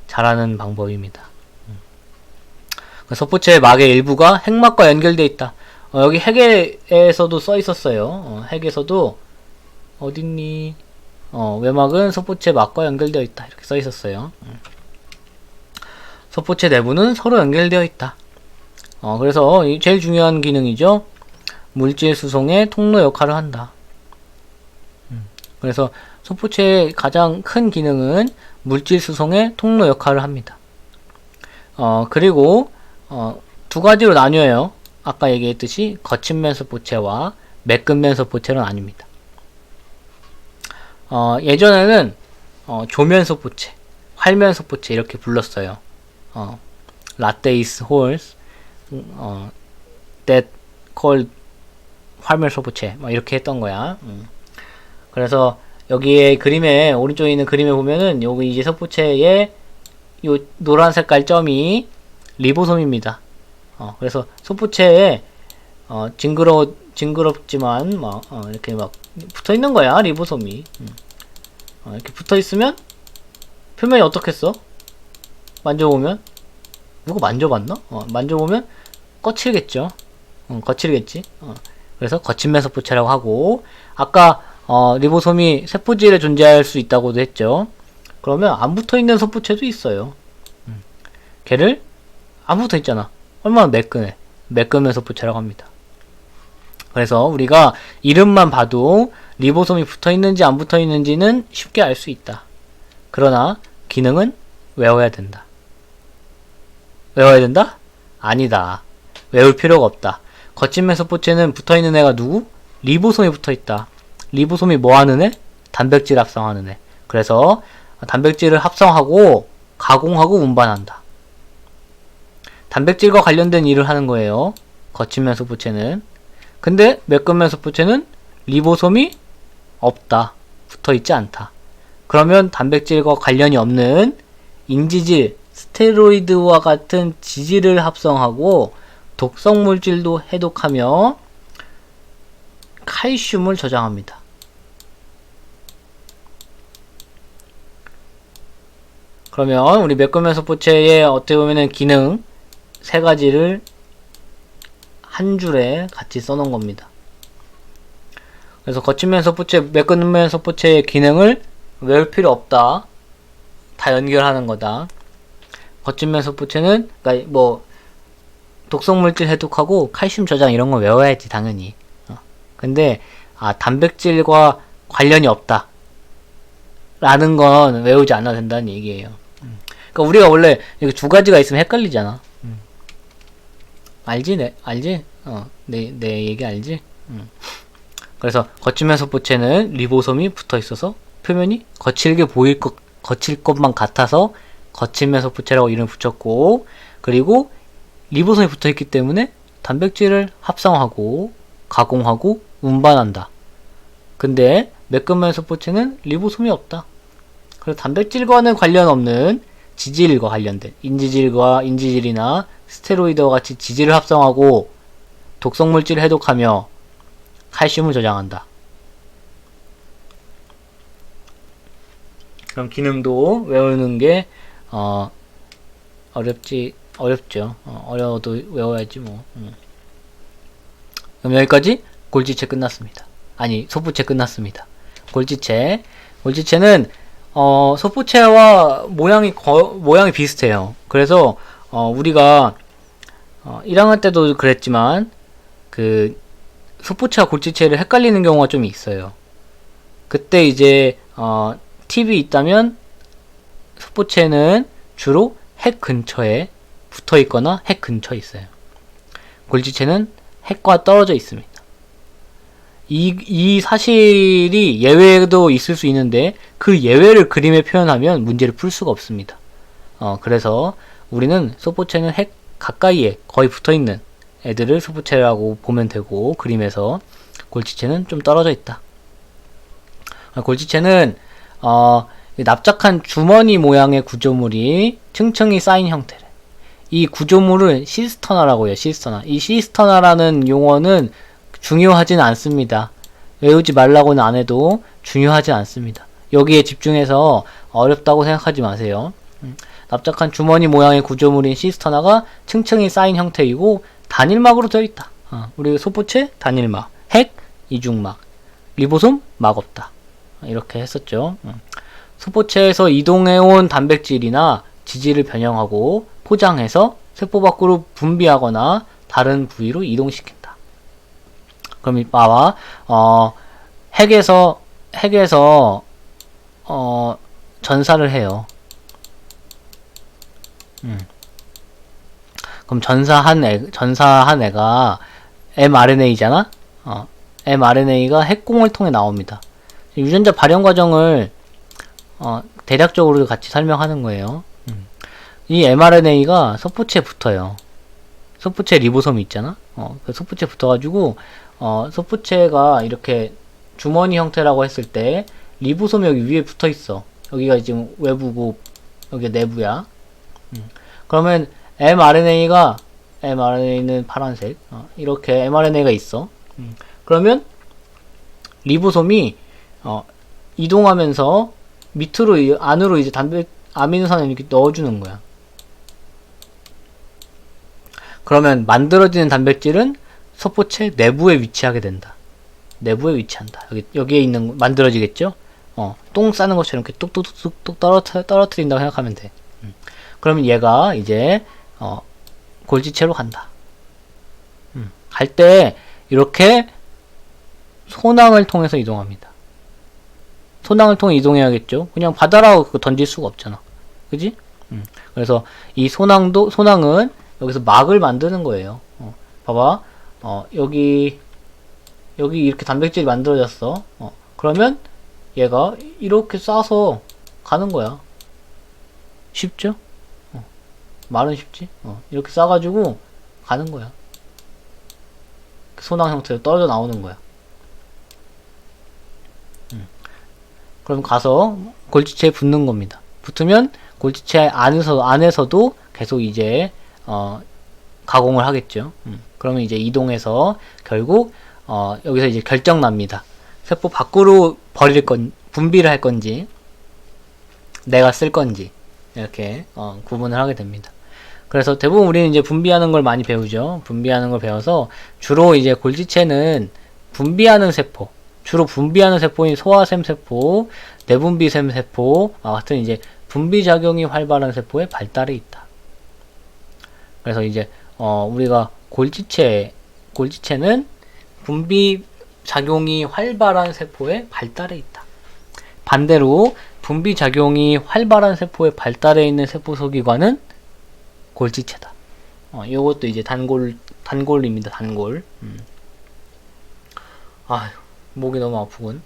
잘하는 방법입니다. 소포체의 막의 일부가 핵막과 연결되어 있다. 여기 핵에서도 써 있었어요. 핵에서도 어딨니? 외막은 소포체 막과 연결되어 있다. 이렇게 써 있었어요. 소포체 내부는 서로 연결되어 있다. 그래서 제일 중요한 기능이죠. 물질 수송의 통로 역할을 한다. 그래서 소포체의 가장 큰 기능은 물질 수송의 통로 역할을 합니다. 그리고 두 가지로 나뉘어요. 아까 얘기했듯이 거친면 소포체와 매끈면 소포체는 아닙니다. 예전에는 조면 소포체, 활면 소포체 이렇게 불렀어요. 라테이스 홀스, that called 활면 소포체 이렇게 했던 거야. 그래서 여기에 그림에 오른쪽에 있는 그림에 보면은 여기 이제 소포체에 요 노란 색깔 점이 리보솜입니다. 그래서 소포체에 징그럽지만 이렇게 막 붙어 있는 거야. 리보솜이 이렇게 붙어 있으면 표면이 어떻겠어? 만져보면 누가 만져봤나? 만져보면 거칠겠죠. 거칠겠지. 그래서 거친면 소포체라고 하고 아까 리보솜이 세포질에 존재할 수 있다고도 했죠. 그러면 안 붙어있는 소포체도 있어요. 걔를 안 붙어있잖아. 얼마나 매끈해. 매끈면 소포체라고 합니다. 그래서 우리가 이름만 봐도 리보솜이 붙어있는지 안 붙어있는지는 쉽게 알 수 있다. 그러나 기능은 외워야 된다. 외워야 된다? 아니다. 외울 필요가 없다. 거친면 소포체는 붙어있는 애가 누구? 리보솜이 붙어있다. 리보솜이 뭐하는 애? 단백질 합성하는 애. 그래서 단백질을 합성하고 가공하고 운반한다. 단백질과 관련된 일을 하는 거예요. 거친면 소포체는. 근데 매끈면 소포체는 리보솜이 없다. 붙어 있지 않다. 그러면 단백질과 관련이 없는 인지질, 스테로이드와 같은 지질을 합성하고 독성 물질도 해독하며 칼슘을 저장합니다. 그러면 우리 매끈면소포체의 어떻게 보면은 기능 세 가지를 한 줄에 같이 써놓은 겁니다. 그래서 거친면소포체, 매끈면소포체의 기능을 외울 필요 없다. 다 연결하는 거다. 거친면소포체는 그러니까 뭐 독성물질 해독하고 칼슘 저장 이런 거 외워야지 당연히. 근데 단백질과 관련이 없다. 라는 건 외우지 않아도 된다는 얘기예요. 그러니까 우리가 원래 여기 두 가지가 있으면 헷갈리잖아. 알지? 알지? 내 얘기 알지? 그래서 거칠면소포체는 리보솜이 붙어 있어서 표면이 거칠게 거칠 것만 같아서 거칠면소포체라고 이름을 붙였고, 그리고 리보솜이 붙어 있기 때문에 단백질을 합성하고 가공하고 운반한다. 근데 매끈면소포체는 리보솜이 없다. 그래서 단백질과는 관련 없는 지질과 관련된 인지질이나 스테로이드와 같이 지질을 합성하고 독성물질을 해독하며 칼슘을 저장한다. 그럼 기능도 외우는 게 어렵죠. 어려워도 외워야지 뭐. 그럼 여기까지 골지체 끝났습니다. 아니, 소포체 끝났습니다. 골지체는 소포체와 모양이 비슷해요. 그래서 우리가 1학년 때도 그랬지만 소포체와 골지체를 헷갈리는 경우가 좀 있어요. 그때 이제 팁이 있다면 소포체는 주로 핵 근처에 붙어 있거나 핵 근처에 있어요. 골지체는 핵과 떨어져 있습니다. 이 사실이 예외도 있을 수 있는데 그 예외를 그림에 표현하면 문제를 풀 수가 없습니다. 그래서 우리는 소포체는 핵 가까이에 거의 붙어있는 애들을 소포체라고 보면 되고, 그림에서 골지체는 좀 떨어져 있다. 골지체는 납작한 주머니 모양의 구조물이 층층이 쌓인 형태래. 이 구조물을 시스터나라고 해요. 시스터나. 이 시스터나라는 용어는 중요하진 않습니다. 외우지 말라고는 안 해도 중요하진 않습니다. 여기에 집중해서 어렵다고 생각하지 마세요. 납작한 주머니 모양의 구조물인 시스터나가 층층이 쌓인 형태이고 단일막으로 되어 있다. 우리 소포체 단일막, 핵 이중막, 리보솜 막 없다. 이렇게 했었죠. 소포체에서 이동해온 단백질이나 지질을 변형하고 포장해서 세포 밖으로 분비하거나 다른 부위로 이동시킨다. 그럼 이 봐봐. 핵에서 전사를 해요. 그럼 전사한 애가 mRNA잖아? mRNA가 핵공을 통해 나옵니다. 유전자 발현 과정을 대략적으로 같이 설명하는 거예요. 이 mRNA가 소포체에 붙어요. 소포체 리보솜이 있잖아? 그 소포체에 붙어가지고 소포체가 이렇게 주머니 형태라고 했을 때 리보솜이 여기 위에 붙어 있어. 여기가 지금 외부고 여기가 내부야. 그러면 mRNA는 파란색. 이렇게 mRNA가 있어. 그러면 리보솜이 이동하면서 밑으로 안으로 이제 아미노산을 이렇게 넣어주는 거야. 그러면 만들어지는 단백질은 소포체 내부에 위치하게 된다. 내부에 위치한다. 여기에 있는 만들어지겠죠? 똥 싸는 것처럼 이렇게 뚝뚝뚝뚝 떨어뜨린다고 생각하면 돼. 그러면 얘가 이제 골지체로 간다. 갈 때 이렇게 소낭을 통해서 이동합니다. 소낭을 통해 이동해야겠죠? 그냥 바다라고 그거 던질 수가 없잖아. 그지? 그래서 이 소낭은 여기서 막을 만드는 거예요. 봐봐. 여기 이렇게 단백질이 만들어졌어. 그러면 얘가 이렇게 싸서 가는 거야. 쉽죠? 말은 쉽지? 이렇게 싸가지고 가는 거야. 소낭 형태로 떨어져 나오는 거야. 그럼 가서 골지체에 붙는 겁니다. 붙으면 골지체 안에서도 계속 이제 가공을 하겠죠. 그러면 이제 이동해서 결국 여기서 이제 결정 납니다. 세포 밖으로 분비를 할 건지 내가 쓸 건지 이렇게 구분을 하게 됩니다. 그래서 대부분 우리는 이제 분비하는 걸 많이 배우죠. 분비하는 걸 배워서 주로 이제 골지체는 분비하는 세포, 주로 분비하는 세포인 소화샘 세포, 내분비샘 세포 같은 이제 분비작용이 활발한 세포의 발달에 있다. 그래서 이제 우리가 골지체는 분비작용이 활발한 세포의 발달에 있다. 반대로 분비작용이 활발한 세포의 발달에 있는 세포 소기관은 골지체다. 요것도 이제 단골입니다. 단골. 아휴, 목이 너무 아프군.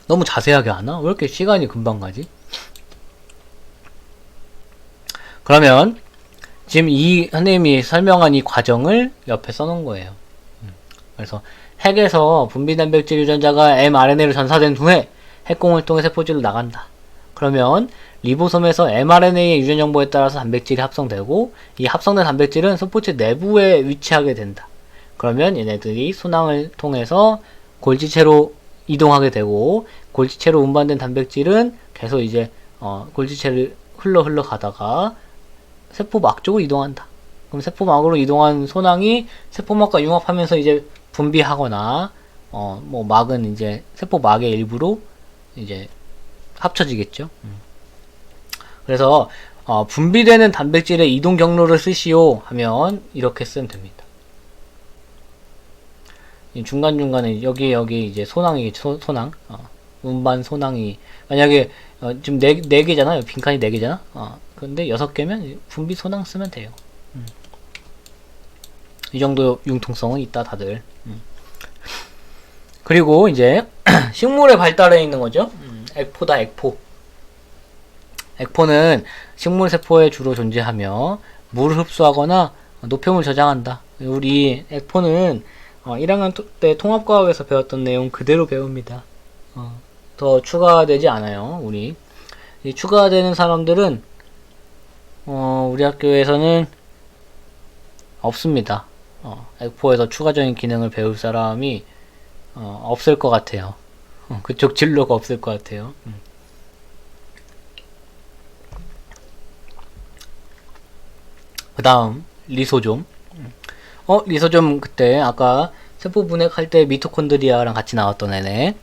너무 자세하게 하나? 왜 이렇게 시간이 금방 가지? 그러면 지금 이 선생님이 설명한 이 과정을 옆에 써놓은 거예요. 그래서 핵에서 분비 단백질 유전자가 mRNA로 전사된 후에 핵공을 통해 세포질로 나간다. 그러면 리보솜에서 mRNA의 유전 정보에 따라서 단백질이 합성되고 이 합성된 단백질은 세포체 내부에 위치하게 된다. 그러면 얘네들이 순항을 통해서 골지체로 이동하게 되고 골지체로 운반된 단백질은 계속 이제 골지체를 흘러 가다가 세포막 쪽으로 이동한다. 그럼 세포막으로 이동한 소낭이 세포막과 융합하면서 이제 분비하거나 뭐 막은 이제 세포막의 일부로 이제 합쳐지겠죠. 그래서 분비되는 단백질의 이동 경로를 쓰시오 하면 이렇게 쓰면 됩니다. 중간중간에 여기 이제 소낭이 소낭 운반 소낭이 만약에 지금 4개잖아요. 빈칸이 4개잖아. 근데 6개면 분비 소낭 쓰면 돼요. 이 정도 융통성은 있다 다들. 그리고 이제 식물의 발달에 있는 거죠. 액포다. 액포. 액포는 식물 세포에 주로 존재하며 물을 흡수하거나 노폐물 저장한다. 우리 액포는 1학년 때 통합과학에서 배웠던 내용 그대로 배웁니다. 더 추가되지 않아요. 우리 이 추가되는 사람들은 우리 학교에서는 없습니다. 액포에서 추가적인 기능을 배울 사람이 없을 것 같아요. 그쪽 진로가 없을 것 같아요. 그 다음 리소좀. 리소좀 그때 아까 세포 분해할 때 미토콘드리아랑 같이 나왔던 애네.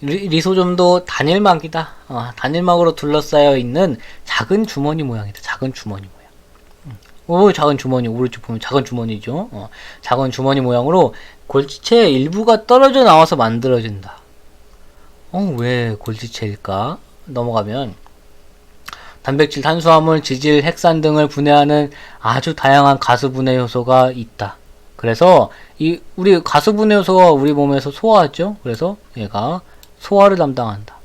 리소좀도 단일막이다. 단일막으로 둘러싸여 있는 작은 주머니 모양이다. 작은 주머니 모양. 작은 주머니, 오른쪽 보면 작은 주머니죠. 작은 주머니 모양으로 골지체의 일부가 떨어져 나와서 만들어진다. 왜 골지체일까? 넘어가면 단백질, 탄수화물, 지질, 핵산 등을 분해하는 아주 다양한 가스 분해 요소가 있다. 그래서 우리 가스 분해 요소가 우리 몸에서 소화하죠. 그래서 얘가 소화를 담당한다.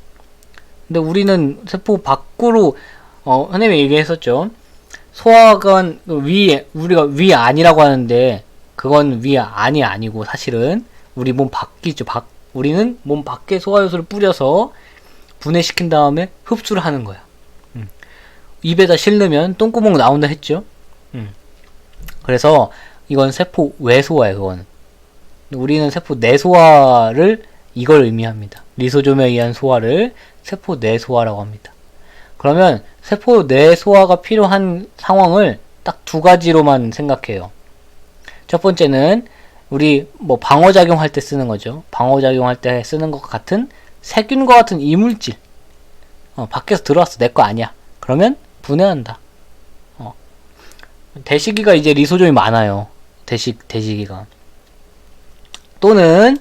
근데 우리는 세포 밖으로 선생님이 얘기했었죠. 소화관 우리가 위안이라고 하는데 그건 위안이 아니고 사실은 우리 몸 밖이죠. 우리는 몸 밖에 소화 요소를 뿌려서 분해시킨 다음에 흡수를 하는 거야. 입에다 실르면 똥구멍 나온다 했죠. 그래서 이건 세포 외소화예요. 그거는 우리는 세포 내소화를 이걸 의미합니다. 리소좀에 의한 소화를 세포 내소화라고 합니다. 그러면 세포 내소화가 필요한 상황을 딱 2가지로만 생각해요. 첫 번째는 우리 뭐 방어작용할 때 쓰는 거죠. 방어작용할 때 쓰는 것 같은 세균과 같은 이물질 밖에서 들어왔어. 내 거 아니야. 그러면 분해한다. 대시기가 이제 리소좀이 많아요. 대시기가. 또는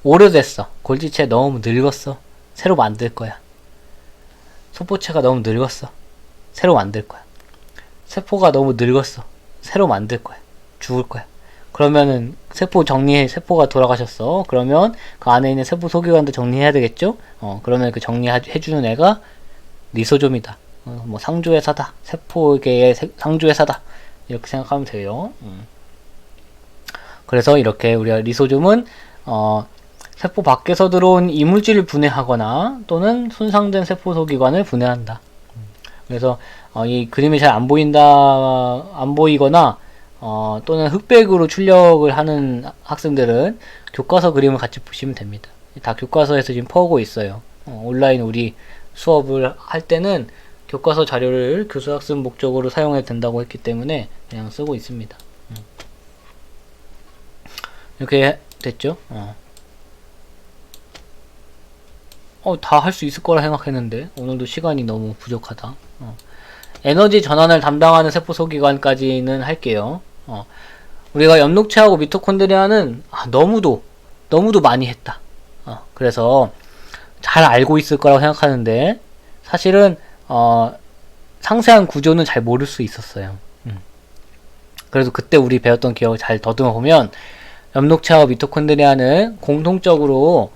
오래됐어. 골지체 너무 늙었어. 새로 만들 거야. 소포체가 너무 늙었어. 새로 만들 거야. 세포가 너무 늙었어. 새로 만들 거야. 죽을 거야. 그러면은 세포가 돌아가셨어. 그러면 그 안에 있는 세포 소기관도 정리해야 되겠죠? 그러면 그 정리해주는 애가 리소좀이다. 뭐 상조회사다. 세포계의 상조회사다. 이렇게 생각하면 돼요. 그래서 이렇게 우리가 리소좀은 세포 밖에서 들어온 이물질을 분해하거나 또는 손상된 세포 소기관을 분해한다. 그래서 이 그림이 잘 안 보이거나 또는 흑백으로 출력을 하는 학생들은 교과서 그림을 같이 보시면 됩니다. 다 교과서에서 지금 퍼오고 있어요. 온라인 우리 수업을 할 때는 교과서 자료를 교수학습 목적으로 사용해도 된다고 했기 때문에 그냥 쓰고 있습니다. 이렇게 됐죠? 다 할 수 있을 거라 생각했는데 오늘도 시간이 너무 부족하다. 에너지 전환을 담당하는 세포 소기관까지는 할게요. 우리가 엽록체하고 미토콘드리아는 너무도 많이 했다. 그래서 잘 알고 있을 거라고 생각하는데 사실은 상세한 구조는 잘 모를 수 있었어요. 그래서 그때 우리 배웠던 기억을 잘 더듬어 보면 엽록체와 미토콘드리아는 공통적으로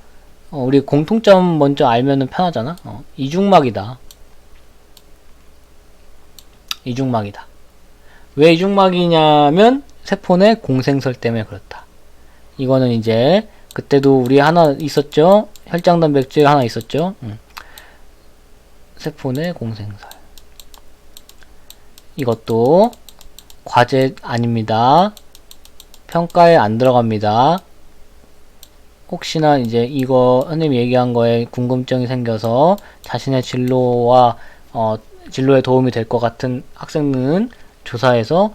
우리 공통점 먼저 알면은 편하잖아. 이중막이다. 왜 이중막이냐면 세포 내 공생설 때문에 그렇다. 이거는 이제 그때도 우리 하나 있었죠. 혈장 단백질 하나 있었죠. 세포 내 공생설. 이것도 과제 아닙니다. 평가에 안 들어갑니다. 혹시나 이제 이거 선생님이 얘기한 거에 궁금증이 생겨서 자신의 진로와 진로에 도움이 될 것 같은 학생은 조사해서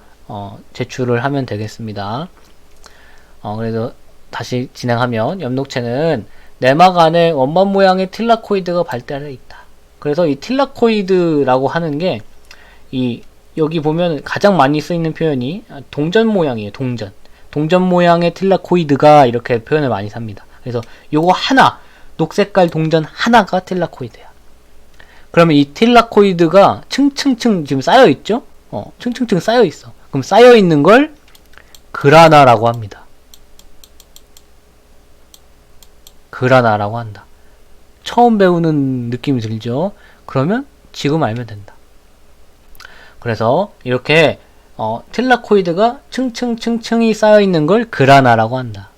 제출을 하면 되겠습니다. 그래서 다시 진행하면 엽록체는 내막 안에 원반 모양의 틸라코이드가 발달해 있다. 그래서 이 틸라코이드라고 하는 게 여기 보면 가장 많이 쓰이는 표현이 동전 모양이에요. 동전 모양의 틸라코이드가 이렇게 표현을 많이 삽니다. 그래서 요거 하나, 녹색깔 동전 하나가 틸라코이드야. 그러면 이 틸라코이드가 층층층 지금 쌓여있죠? 층층층 쌓여있어. 그럼 쌓여있는 걸 그라나라고 합니다. 그라나라고 한다. 처음 배우는 느낌이 들죠? 그러면 지금 알면 된다. 그래서 이렇게 틸라코이드가 층층층층이 쌓여있는 걸 그라나라고 한다.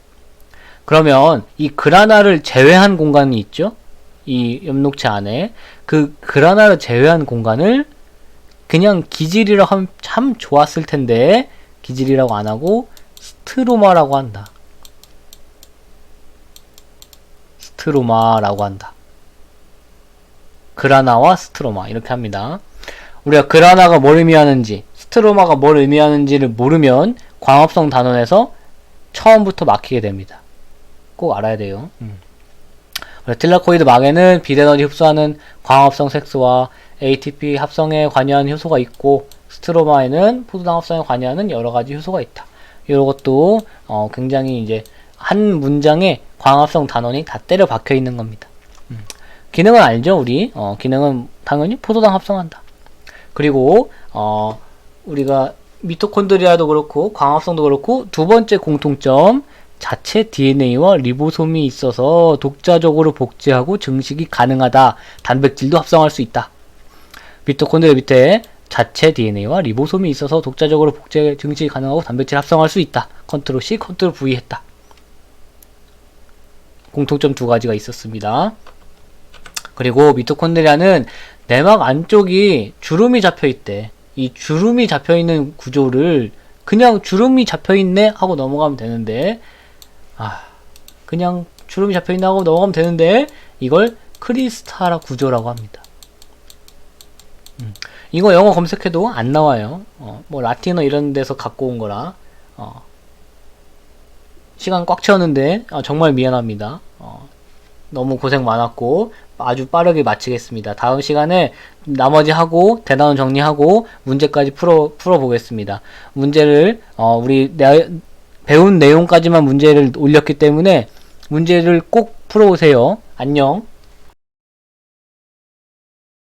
그러면 이 그라나를 제외한 공간이 있죠? 이 엽록체 안에 그 그라나를 제외한 공간을 그냥 기질이라고 하면 참 좋았을 텐데 기질이라고 안 하고 스트로마라고 한다. 스트로마라고 한다. 그라나와 스트로마 이렇게 합니다. 우리가 그라나가 뭘 의미하는지 스트로마가 뭘 의미하는지를 모르면 광합성 단원에서 처음부터 막히게 됩니다. 꼭 알아야 돼요. 틸라코이드 막에는 빛에너지 흡수하는 광합성 색소와 ATP 합성에 관여하는 효소가 있고 스트로마에는 포도당 합성에 관여하는 여러가지 효소가 있다. 이것도 굉장히 이제 한 문장에 광합성 단원이 다 때려 박혀 있는 겁니다. 기능은 알죠 우리? 기능은 당연히 포도당 합성한다. 그리고 우리가 미토콘드리아도 그렇고 광합성도 그렇고 두 번째 공통점 자체 DNA와 리보솜이 있어서 독자적으로 복제하고 증식이 가능하다. 단백질도 합성할 수 있다. 미토콘드리아 밑에 자체 DNA와 리보솜이 있어서 독자적으로 복제 증식이 가능하고 단백질 합성할 수 있다. 컨트롤 C, 컨트롤 V 했다. 공통점 두 가지가 있었습니다. 그리고 미토콘드리아는 내막 안쪽이 주름이 잡혀있대. 이 주름이 잡혀있는 구조를 그냥 주름이 잡혀있네 하고 넘어가면 되는데 그냥 주름이 잡혀있네 하고 넘어가면 되는데 이걸 크리스탈화 구조라고 합니다. 이거 영어 검색해도 안 나와요. 뭐 라틴어 이런 데서 갖고 온 거라 시간 꽉 채웠는데 정말 미안합니다. 너무 고생 많았고 아주 빠르게 마치겠습니다. 다음 시간에 나머지 하고 대단원 정리하고 문제까지 풀어보겠습니다. 문제를 우리 배운 내용까지만 문제를 올렸기 때문에 문제를 꼭 풀어오세요. 안녕.